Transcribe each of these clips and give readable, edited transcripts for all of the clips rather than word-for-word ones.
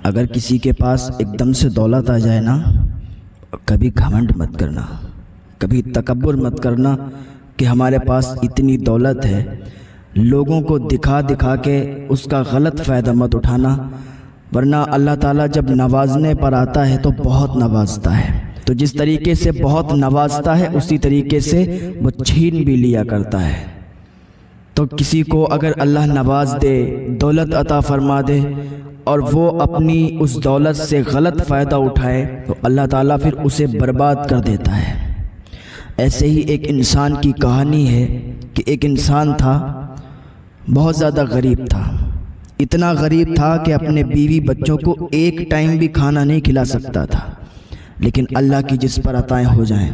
اگر کسی کے پاس ایک دم سے دولت آ جائے نا، کبھی گھمنڈ مت کرنا، کبھی تکبر مت کرنا کہ ہمارے پاس اتنی دولت ہے۔ لوگوں کو دکھا دکھا کے اس کا غلط فائدہ مت اٹھانا، ورنہ اللہ تعالیٰ جب نوازنے پر آتا ہے تو بہت نوازتا ہے۔ تو جس طریقے سے بہت نوازتا ہے اسی طریقے سے وہ چھین بھی لیا کرتا ہے۔ تو کسی کو اگر اللہ نواز دے، دولت عطا فرما دے، اور وہ اپنی اس دولت سے غلط فائدہ اٹھائے تو اللہ تعالیٰ پھر اسے برباد کر دیتا ہے۔ ایسے ہی ایک انسان کی کہانی ہے کہ ایک انسان تھا، بہت زیادہ غریب تھا، اتنا غریب تھا کہ اپنے بیوی بچوں کو ایک ٹائم بھی کھانا نہیں کھلا سکتا تھا۔ لیکن اللہ کی جس پر عطائیں ہو جائیں،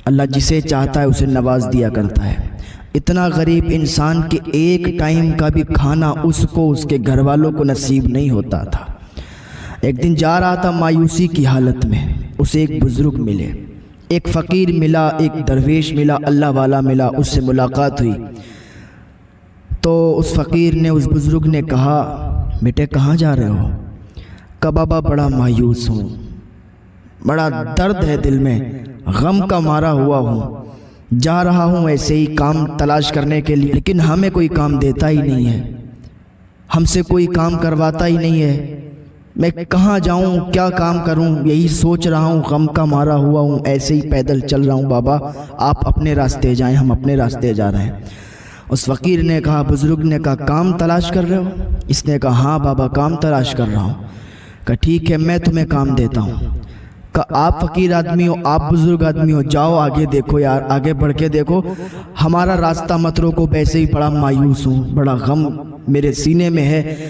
اللہ جسے چاہتا ہے اسے نواز دیا کرتا ہے۔ اتنا غریب انسان کہ ایک ٹائم کا بھی کھانا اس کو اس کے گھر والوں کو نصیب نہیں ہوتا تھا۔ ایک دن جا رہا تھا مایوسی کی حالت میں، اسے ایک بزرگ ملے، ایک فقیر ملا، ایک درویش ملا، اللہ والا ملا، اس سے ملاقات ہوئی۔ تو اس فقیر نے، اس بزرگ نے کہا، بیٹے کہاں جا رہے ہو؟ کہا بابا بڑا مایوس ہوں، بڑا درد ہے دل میں، غم کا مارا ہوا ہوں، جا رہا ہوں ایسے ہی کام تلاش کرنے کے لیے، لیکن ہمیں کوئی کام دیتا ہی نہیں ہے، ہم سے کوئی کام کرواتا ہی نہیں ہے، میں کہاں جاؤں، کیا کام کروں، یہی سوچ رہا ہوں، غم کا مارا ہوا ہوں، ایسے ہی پیدل چل رہا ہوں، بابا آپ اپنے راستے جائیں، ہم اپنے راستے جا رہے ہیں۔ اس فقیر نے کہا، بزرگ نے کہا کام تلاش کر رہے ہو؟ اس نے کہا ہاں بابا کام تلاش کر رہا ہوں۔ کہا ٹھیک ہے میں تمہیں کام دیتا ہوں۔ کہ آپ فقیر آدمی ہو، آپ بزرگ آدمی ہو، جاؤ آگے دیکھو یار، آگے بڑھ کے دیکھو، ہمارا راستہ مت روکو، ویسے ہی بڑا مایوس ہوں، بڑا غم میرے سینے میں ہے،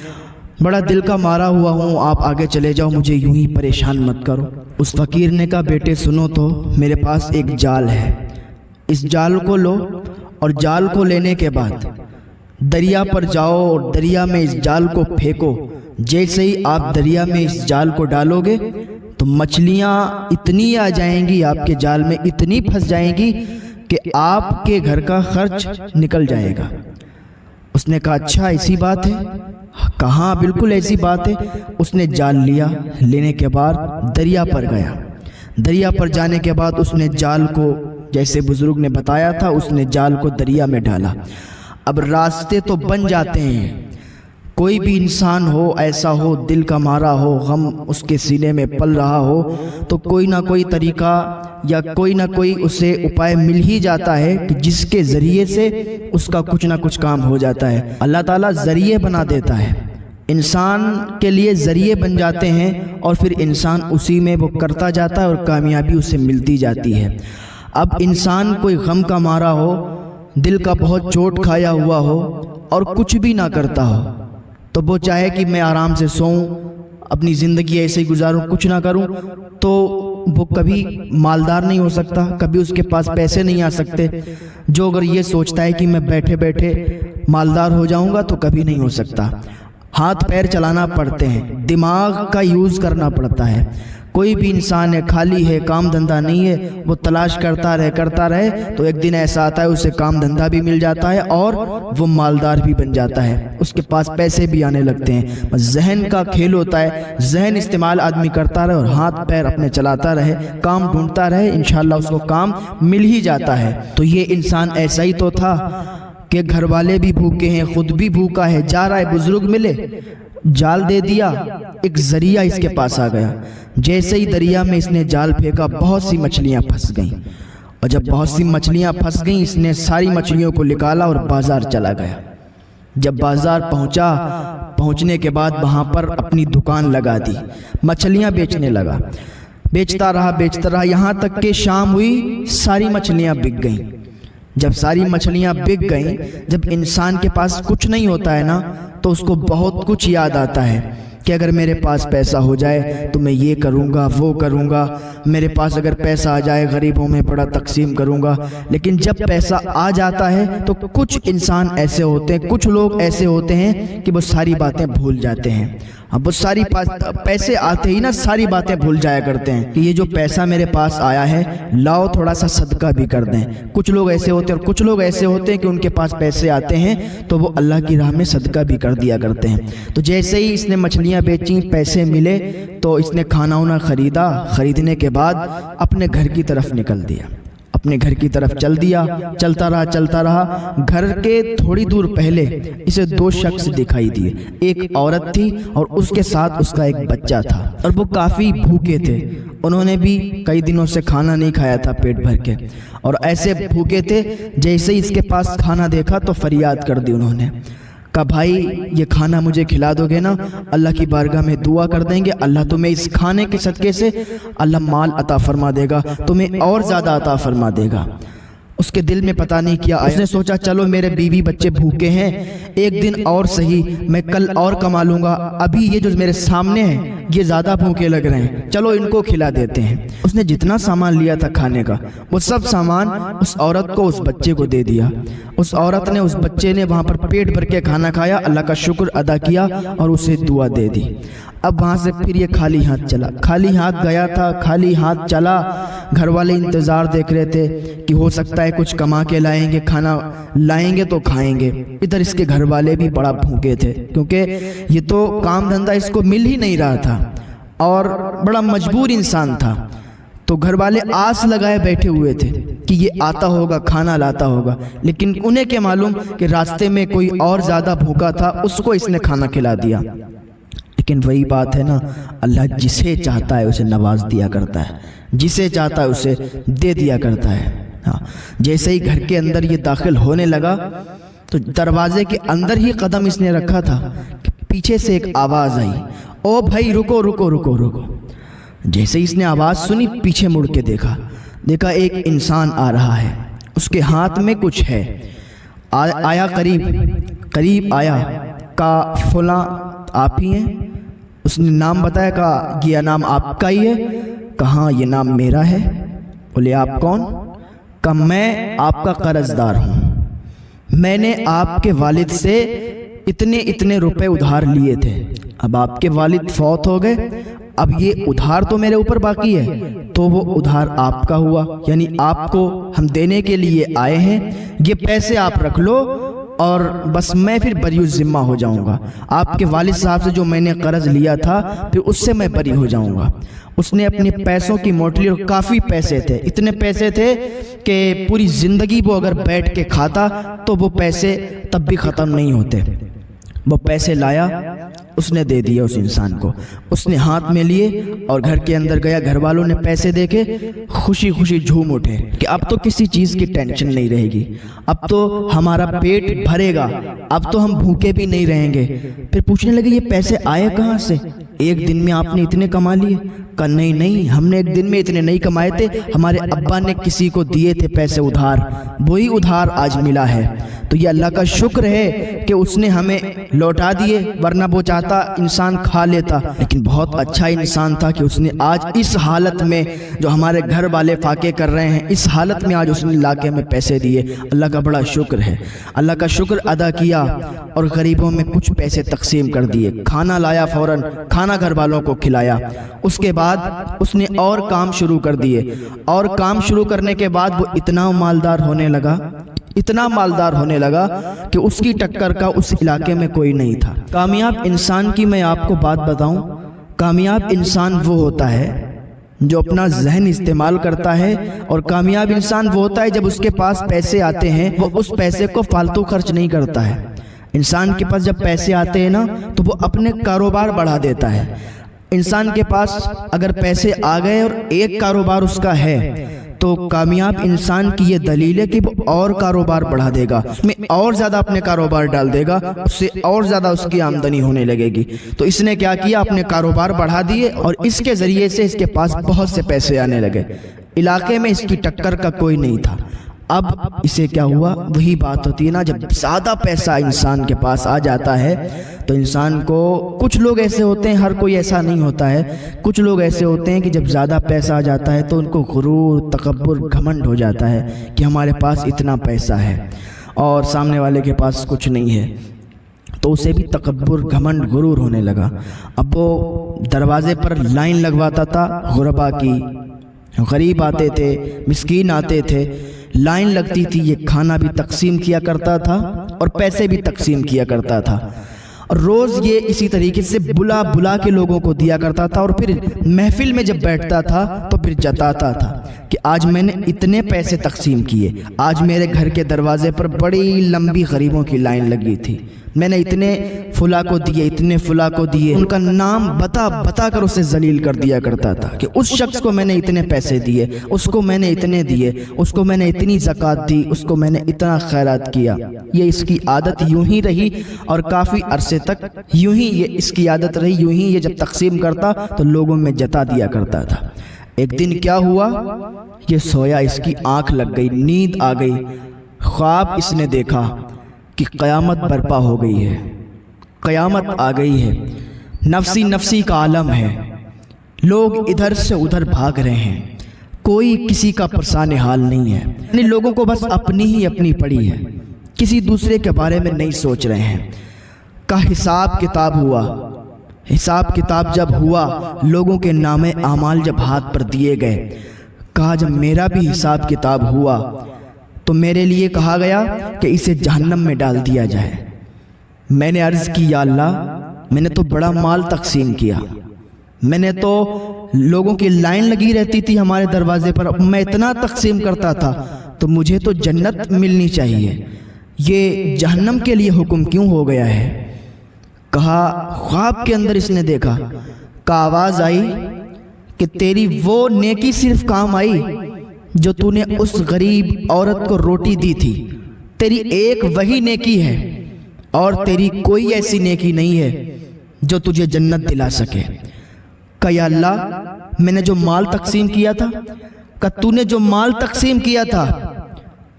بڑا دل کا مارا ہوا ہوں، آپ آگے چلے جاؤ، مجھے یوں ہی پریشان مت کرو۔ اس فقیر نے کہا بیٹے سنو تو، میرے پاس ایک جال ہے، اس جال کو لو، اور جال کو لینے کے بعد دریا پر جاؤ اور دریا میں اس جال کو پھینکو۔ جیسے ہی آپ دریا میں اس جال کو ڈالو گے تو مچھلیاں اتنی آ جائیں گی آپ کے جال میں، اتنی پھنس جائیں گی کہ آپ کے گھر کا خرچ نکل جائے گا۔ اس نے کہا اچھا ایسی بات ہے؟ کہاں بالکل ایسی بات ہے۔ اس نے جال لیا، لینے کے بعد دریا پر گیا، دریا پر جانے کے بعد اس نے جال کو جیسے بزرگ نے بتایا تھا، اس نے جال کو دریا میں ڈالا۔ اب راستے تو بن جاتے ہیں، کوئی بھی انسان ہو ایسا ہو، دل کا مارا ہو، غم اس کے سینے میں پل رہا ہو، تو کوئی نہ کوئی طریقہ یا کوئی نہ کوئی اسے اپائے مل ہی جاتا ہے کہ جس کے ذریعے سے اس کا کچھ نہ کچھ کام ہو جاتا ہے۔ اللہ تعالیٰ ذریعے بنا دیتا ہے، انسان کے لیے ذریعے بن جاتے ہیں، اور پھر انسان اسی میں وہ کرتا جاتا ہے اور کامیابی اسے ملتی جاتی ہے۔ اب انسان کوئی غم کا مارا ہو، دل کا بہت چوٹ کھایا ہوا ہو اور کچھ بھی نہ کرتا ہو، تو وہ چاہے کہ میں آرام سے سوؤں، اپنی زندگی ایسے ہی گزاروں، کچھ نہ کروں، تو وہ کبھی مالدار نہیں ہو سکتا، کبھی اس کے پاس پیسے نہیں آ سکتے۔ جو اگر یہ سوچتا ہے کہ میں بیٹھے بیٹھے مالدار ہو جاؤں گا تو کبھی نہیں ہو سکتا۔ ہاتھ پیر چلانا پڑتے ہیں، دماغ کا یوز کرنا پڑتا ہے۔ کوئی بھی انسان ہے خالی ہے، کام دھندہ نہیں ہے، وہ تلاش کرتا رہے تو ایک دن ایسا آتا ہے اسے کام دھندہ بھی مل جاتا ہے اور وہ مالدار بھی بن جاتا ہے، اس کے پاس پیسے بھی آنے لگتے ہیں۔ ذہن کا کھیل ہوتا ہے، ذہن استعمال آدمی کرتا رہے اور ہاتھ پیر اپنے چلاتا رہے، کام ڈھونڈتا رہے، انشاءاللہ اس کو کام مل ہی جاتا ہے۔ تو یہ انسان ایسا ہی تو تھا کہ گھر والے بھی بھوکے ہیں، خود بھی بھوکا ہے، جا رہا ہے، بزرگ ملے، جال دے دیا، ایک ذریعہ اس کے پاس آ گیا۔ جیسے ہی دریا میں اس نے جال پھینکا بہت سی مچھلیاں پھنس گئیں، اور جب بہت سی مچھلیاں پھنس گئیں اس نے ساری مچھلیوں کو نکالا اور بازار چلا گیا۔ جب بازار پہنچنے کے بعد وہاں پر اپنی دکان لگا دی، مچھلیاں بیچنے لگا، بیچتا رہا یہاں تک کہ شام ہوئی، ساری مچھلیاں بک گئیں۔ جب ساری مچھلیاں بک گئیں، جب انسان کے پاس کچھ نہیں ہوتا ہے نا تو اس کو بہت کچھ یاد آتا ہے کہ اگر میرے پاس پیسہ ہو جائے تو میں یہ کروں گا، وہ کروں گا، میرے پاس اگر پیسہ آ جائے غریبوں میں بڑا تقسیم کروں گا۔ لیکن جب پیسہ آ جاتا ہے تو کچھ انسان ایسے ہوتے ہیں، کچھ لوگ ایسے ہوتے ہیں کہ وہ ساری باتیں بھول جاتے ہیں۔ اب وہ ساری پیسے آتے ہی نا ساری باتیں بھول جایا کرتے ہیں کہ یہ جو پیسہ میرے پاس آیا ہے لاؤ تھوڑا سا صدقہ بھی کر دیں۔ کچھ لوگ ایسے ہوتے ہیں اور کچھ لوگ ایسے ہوتے ہیں کہ ان کے پاس پیسے آتے ہیں تو وہ اللہ کی راہ میں صدقہ بھی کر دیا کرتے ہیں۔ تو جیسے ہی اس نے مچھلیاں بیچیں، پیسے ملے تو اس نے کھانا وانا خریدا، خریدنے کے بعد اپنے گھر کی طرف نکل دیا، اپنے گھر کی طرف چل دیا، چلتا رہا۔ گھر کے تھوڑی دور پہلے اسے دو شخص دکھائی دیے، ایک عورت تھی اور اس کے ساتھ اس کا ایک بچہ تھا، اور وہ کافی بھوکے تھے، انہوں نے بھی کئی دنوں سے کھانا نہیں کھایا تھا پیٹ بھر کے، اور ایسے بھوکے تھے۔ جیسے ہی اس کے پاس کھانا دیکھا تو فریاد کر دی انہوں نے، کہا بھائی یہ کھانا مجھے کھلا دو گے نا؟ اللہ کی بارگاہ میں دعا کر دیں گے، اللہ تمہیں اس کھانے کے صدقے سے اللہ مال عطا فرما دے گا، تمہیں اور زیادہ عطا فرما دے گا۔ اس کے دل میں پتہ نہیں کیا آیا، اس نے سوچا چلو میرے بیوی بچے بھوکے ہیں، ایک دن اور صحیح، میں کل اور کما لوں گا، ابھی یہ جو میرے سامنے ہیں یہ زیادہ بھوکے لگ رہے ہیں، چلو ان کو کھلا دیتے ہیں۔ اس نے جتنا سامان لیا تھا کھانے کا وہ سب سامان اس عورت کو، اس بچے کو دے دیا۔ اس عورت نے، اس بچے نے وہاں پر پیٹ بھر کے کھانا کھایا، اللہ کا شکر ادا کیا اور اسے دعا دے دی۔ اب وہاں سے پھر یہ خالی ہاتھ چلا، خالی ہاتھ گیا تھا، خالی ہاتھ چلا۔ گھر والے انتظار دیکھ رہے تھے کہ ہو سکتا ہے کچھ کما کے لائیں گے، کھانا لائیں گے تو کھائیں گے۔ ادھر اس کے گھر والے بھی بڑا بھوکے تھے کیونکہ یہ تو کام دھندہ اس کو مل ہی نہیں رہا تھا اور بڑا مجبور انسان تھا، تو گھر والے آس لگائے بیٹھے ہوئے تھے کہ یہ آتا ہوگا، کھانا لاتا ہوگا، لیکن انہیں کیا معلوم کہ راستے میں کوئی اور زیادہ بھوکا تھا، اس کو اس نے کھانا کھلا دیا۔ لیکن وہی بات ہے نا، اللہ جسے چاہتا ہے اسے نواز دیا کرتا ہے، جسے چاہتا ہے اسے دے دیا کرتا ہے۔ جیسے ہی گھر کے اندر یہ داخل ہونے لگا تو دروازے کے اندر ہی قدم اس نے رکھا تھا کہ پیچھے سے ایک آواز آئی، او بھائی رکو رکو رکو رکو۔ جیسے ہی اس نے آواز سنی پیچھے مڑ کے دیکھا ایک انسان آ رہا ہے، اس کے ہاتھ میں کچھ ہے۔ آیا قریب آیا، کہا فلاں آپ ہی ہیں؟ اس نے نام بتایا، کہا یہ نام آپ کا ہی ہے؟ کہاں یہ نام میرا ہے۔ بولے آپ کون؟ کہا میں آپ کا قرض دار ہوں، میں نے آپ کے والد سے اتنے روپے ادھار لیے تھے، اب آپ کے والد فوت ہو گئے، اب یہ ادھار تو میرے اوپر باقی ہے، تو وہ ادھار آپ کا ہوا، یعنی آپ کو ہم دینے کے لیے آئے ہیں، یہ پیسے آپ رکھ لو اور بس میں پھر بری الذمہ ہو جاؤں گا، آپ کے والد صاحب سے جو میں نے قرض لیا تھا پھر اس سے میں بری ہو جاؤں گا۔ اس نے اپنے پیسوں کی موٹلی، اور کافی پیسے تھے، اتنے پیسے تھے کہ پوری زندگی وہ اگر بیٹھ کے کھاتا تو وہ پیسے تب بھی ختم نہیں ہوتے۔ وہ پیسے لایا، اس نے دے دیا اس انسان کو، اس نے ہاتھ میں لیے اور گھر کے اندر گیا۔ گھر والوں نے پیسے دیکھے، خوشی خوشی جھوم اٹھے کہ اب تو کسی چیز کی ٹینشن نہیں رہے گی، اب تو ہمارا پیٹ بھرے گا، اب تو ہم بھوکے بھی نہیں رہیں گے۔ پھر پوچھنے لگے یہ پیسے آئے کہاں سے؟ ایک دن میں آپ نے اتنے کما لیے؟ کہا نہیں، ہم نے ایک دن میں اتنے نہیں کمائے تھے، ہمارے ابا نے کسی کو دیے تھے پیسے ادھار، وہی ادھار آج ملا ہے۔ تو یہ اللہ کا شکر ہے کہ اس نے ہمیں لوٹا دیے، ورنہ وہ چاہتا انسان کھا لیتا۔ لیکن بہت اچھا انسان تھا کہ اس نے آج اس حالت میں جو ہمارے گھر والے فاقے کر رہے ہیں، اس حالت میں آج اس نے لا کے ہمیں پیسے دیے۔ اللہ کا بڑا شکر ہے، اللہ کا شکر ادا کیا اور غریبوں میں کچھ پیسے تقسیم کر دیے، کھانا لایا، فوراً کھانا گھر والوں کو کھلایا۔ اس کے بعد اس نے اور کام شروع کر دیے، اور کام شروع کرنے کے بعد وہ اتنا مالدار ہونے لگا کہ اس کی ٹکر کا اس علاقے میں کوئی نہیں تھا۔ کامیاب انسان کی میں آپ کو بات بتاؤں، کامیاب انسان وہ ہوتا ہے جو اپنا ذہن استعمال کرتا ہے، اور کامیاب انسان وہ ہوتا ہے جب اس کے پاس پیسے آتے ہیں وہ اس پیسے کو فالتو خرچ نہیں کرتا ہے۔ انسان کے پاس جب پیسے آتے ہیں نا تو وہ اپنے کاروبار بڑھا دیتا ہے۔ انسان کے پاس اگر پیسے آ گئے اور ایک کاروبار اس کا ہے تو کامیاب انسان کی یہ دلیل ہے کہ وہ اور کاروبار بڑھا دے گا، اس میں اور زیادہ اپنے کاروبار ڈال دے گا، اس سے اور زیادہ اس کی آمدنی ہونے لگے گی۔ تو اس نے کیا کیا، اپنے کاروبار بڑھا دیے اور اس کے ذریعے سے اس کے پاس بہت سے پیسے آنے لگے۔ علاقے میں اس کی ٹکر کا کوئی نہیں تھا۔ اب اسے کیا ہوا، وہی بات ہوتی ہے نا، جب زیادہ پیسہ انسان کے پاس آ جاتا ہے تو انسان کو، کچھ لوگ ایسے ہوتے ہیں، ہر کوئی ایسا نہیں ہوتا ہے، کچھ لوگ ایسے ہوتے ہیں کہ جب زیادہ پیسہ آ جاتا ہے تو ان کو غرور، تکبر، گھمنڈ ہو جاتا ہے کہ ہمارے پاس اتنا پیسہ ہے اور سامنے والے کے پاس کچھ نہیں ہے۔ تو اسے بھی تکبر، گھمنڈ، غرور ہونے لگا۔ اب وہ دروازے پر لائن لگواتا تھا غربا کی، غریب آتے تھے، مسکین آتے تھے، لائن لگتی تھی، یہ کھانا بھی تقسیم کیا کرتا تھا اور پیسے بھی تقسیم کیا کرتا تھا، اور روز یہ اسی طریقے سے بلا بلا کے لوگوں کو دیا کرتا تھا، اور پھر محفل میں جب بیٹھتا تھا تو پھر جتاتا تھا کہ آج میں نے اتنے پیسے تقسیم کیے، آج میرے گھر کے دروازے پر بڑی لمبی غریبوں کی لائن لگی تھی، میں نے اتنے فلاں کو دیے، اتنے فلاں کو دیے، ان کا نام بتا بتا کر اسے ذلیل کر دیا کرتا تھا کہ اس شخص کو میں نے اتنے پیسے دیے، اس کو میں نے اتنے دیے، اس کو میں نے اتنی زکوٰۃ دی، اس کو میں نے اتنا خیرات کیا۔ یہ اس کی عادت یوں ہی رہی اور کافی عرصے تک یوں ہی یہ اس کی عادت رہی، یوں ہی یہ جب تقسیم کرتا تو لوگوں میں جتا دیا کرتا تھا۔ ایک دن کیا ہوا، یہ سویا، اس کی آنکھ لگ گئی، نیند آ گئی، خواب اس نے دیکھا کہ قیامت برپا ہو گئی ہے، قیامت آ گئی ہے، نفسی نفسی کا عالم ہے، لوگ ادھر سے ادھر بھاگ رہے ہیں، کوئی کسی کا پرسان حال نہیں ہے، یعنی لوگوں کو بس اپنی ہی اپنی پڑی ہے، کسی دوسرے کے بارے میں نہیں سوچ رہے ہیں۔ کا حساب کتاب ہوا، حساب کتاب جب ہوا، لوگوں کے نام اعمال جب ہاتھ پر دیے گئے، کہا جب میرا بھی حساب کتاب ہوا تو میرے لیے کہا گیا کہ اسے جہنم میں ڈال دیا جائے۔ میں نے عرض کی یا اللہ، میں نے تو بڑا مال تقسیم کیا، میں نے تو لوگوں کی لائن لگی رہتی تھی ہمارے دروازے پر، میں اتنا تقسیم کرتا تھا تو مجھے تو جنت ملنی چاہیے، یہ جہنم کے لیے حکم کیوں ہو گیا ہے؟ کہا خواب کے اندر اس نے دیکھا کہ آواز آئی کہ تیری وہ نیکی صرف کام آئی جو تو نے اس غریب عورت کو روٹی دی تھی، تیری ایک وہی نیکی ہے اور تیری کوئی ایسی نیکی نہیں ہے جو تجھے جنت دلا سکے۔ کہ یا اللہ، میں نے جو مال تقسیم کیا تھا، کہ تو نے جو مال تقسیم کیا تھا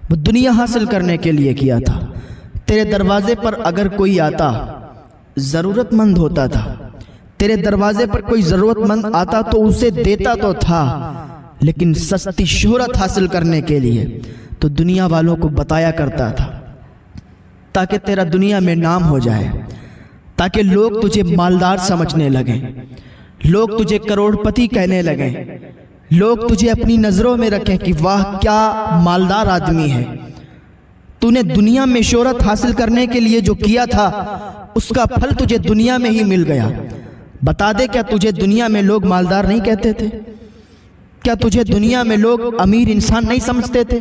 وہ دنیا حاصل کرنے کے لیے کیا تھا، تیرے دروازے پر اگر کوئی آتا، ضرورت مند ہوتا تھا، تیرے دروازے پر کوئی ضرورت مند آتا تو اسے دیتا تو تھا، لیکن سستی شہرت حاصل کرنے کے لیے تو دنیا والوں کو بتایا کرتا تھا تاکہ تیرا دنیا میں نام ہو جائے، تاکہ لوگ تجھے مالدار سمجھنے لگیں، لوگ تجھے کروڑ پتی کہنے لگیں، لوگ تجھے اپنی نظروں میں رکھیں کہ واہ کیا مالدار آدمی ہے۔ تو نے دنیا میں شہرت حاصل کرنے کے لیے جو کیا تھا اس کا پھل تجھے دنیا میں ہی مل گیا۔ بتا دے، کیا تجھے دنیا میں لوگ مالدار نہیں کہتے تھے؟ کیا تجھے دنیا میں لوگ امیر انسان نہیں سمجھتے تھے؟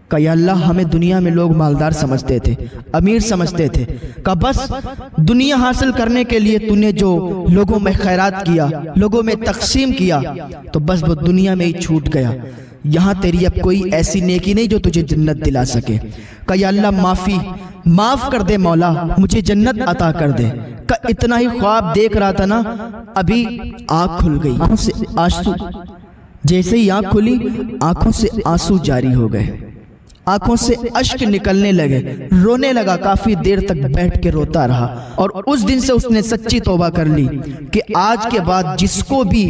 کہ یا اللہ، ہمیں دنیا میں لوگ مالدار سمجھتے تھے، امیر سمجھتے تھے، کہ بس دنیا حاصل کرنے کے لیے تو نے جو لوگوں میں خیرات کیا، لوگوں میں تقسیم کیا، تو بس وہ دنیا میں ہی چھوٹ گیا، یہاں تیری اب کوئی ایسی نیکی نہیں جو تجھے جنت دلا سکے۔ کہ یا اللہ، معاف کر دے مولا، مجھے جنت عطا کر دے۔ کہ اتنا ہی خواب دیکھ رہا تھا نا، ابھی آنکھ کھل گئی، آنکھوں سے آنسو، جیسے ہی آنکھ کھلی آنکھوں سے آنسو جاری ہو گئے، آنکھوں سے اشک نکلنے لگے، رونے لگا، کافی دیر تک بیٹھ کے روتا رہا، اور اس دن سے اس نے سچی توبہ کر لی کہ آج کے بعد جس کو بھی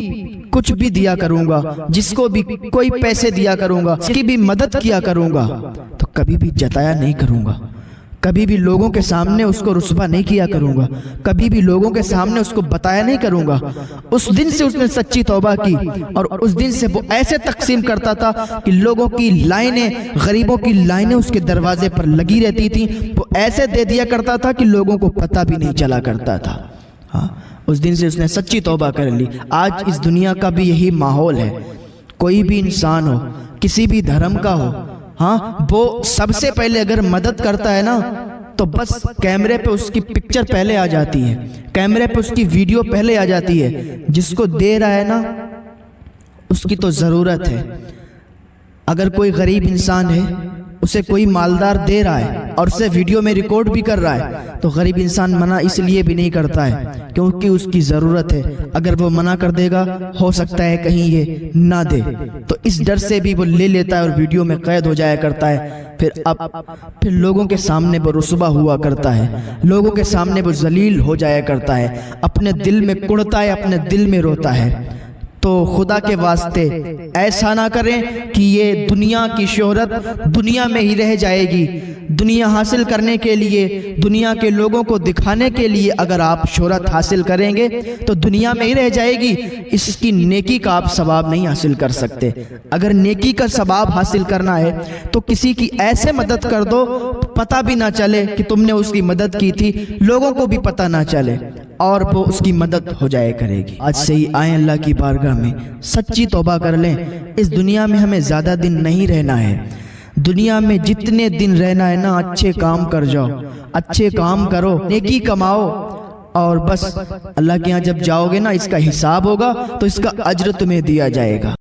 کچھ بھی دیا کروں گا، جس کو بھی کوئی پیسے دیا کروں گا، اس کی بھی مدد کیا کروں گا، تو کبھی بھی جتایا نہیں کروں گا، کبھی بھی لوگوں کے سامنے اس کو رسوا نہیں کیا کروں گا، کبھی بھی لوگوں کے سامنے اس کو بتایا نہیں کروں گا۔ اس دن سے اس نے سچی توبہ کی، اور اس دن سے وہ ایسے تقسیم کرتا تھا کہ لوگوں کی لائنیں، غریبوں کی لائنیں اس کے دروازے پر لگی رہتی تھیں، وہ ایسے دے دیا کرتا تھا کہ لوگوں کو پتہ بھی نہیں چلا کرتا تھا۔ اس دن سے اس نے سچی توبہ کر لی۔ آج اس دنیا کا بھی یہی ماحول ہے، کوئی بھی انسان ہو، کسی بھی دھرم کا ہو، وہ سب سے پہلے اگر مدد کرتا ہے نا تو بس کیمرے پہ اس کی پکچر پہلے آ جاتی ہے، کیمرے پہ اس کی ویڈیو پہلے آ جاتی ہے۔ جس کو دے رہا ہے نا اس کی تو ضرورت ہے۔ اگر کوئی غریب انسان ہے، اسے کوئی مالدار دے رہا ہے اور اسے ویڈیو میں ریکارڈ بھی کر رہا ہے، تو غریب انسان منع اس لیے بھی نہیں کرتا ہے کیونکہ اس کی ضرورت ہے۔ اگر وہ منع کر دے گا ہو سکتا ہے کہیں یہ نہ دے، تو اس ڈر سے بھی وہ لے لیتا ہے اور ویڈیو میں قید ہو جایا کرتا ہے۔ پھر لوگوں کے سامنے وہ رسوا ہوا کرتا ہے، لوگوں کے سامنے وہ ذلیل ہو جایا کرتا ہے، اپنے دل میں کڑتا ہے، اپنے دل میں روتا ہے۔ تو خدا کے واسطے ایسا نہ کریں کہ یہ دنیا کی شہرت دنیا میں ہی رہ جائے گی۔ دنیا حاصل کرنے کے لیے، دنیا کے لوگوں کو دکھانے کے لیے اگر آپ شہرت حاصل کریں گے تو دنیا میں ہی رہ جائے گی، اس کی نیکی کا آپ ثواب نہیں حاصل کر سکتے۔ اگر نیکی کا ثواب حاصل کرنا ہے تو کسی کی ایسے مدد کر دو پتہ بھی نہ چلے کہ تم نے اس کی مدد کی تھی، لوگوں کو بھی پتہ نہ چلے، اور وہ اس کی مدد ہو جائے کرے گی۔ آج سے ہی آئیں اللہ کی بارگاہ میں، سچی توبہ کر لیں۔ اس دنیا میں ہمیں زیادہ دن نہیں رہنا ہے، دنیا میں جتنے دن رہنا ہے نا اچھے کام کر جاؤ، اچھے کام کرو، نیکی کماؤ، اور بس اللہ کے ہاں جب جاؤ گے نا اس کا حساب ہوگا تو اس کا اجر تمہیں دیا جائے گا۔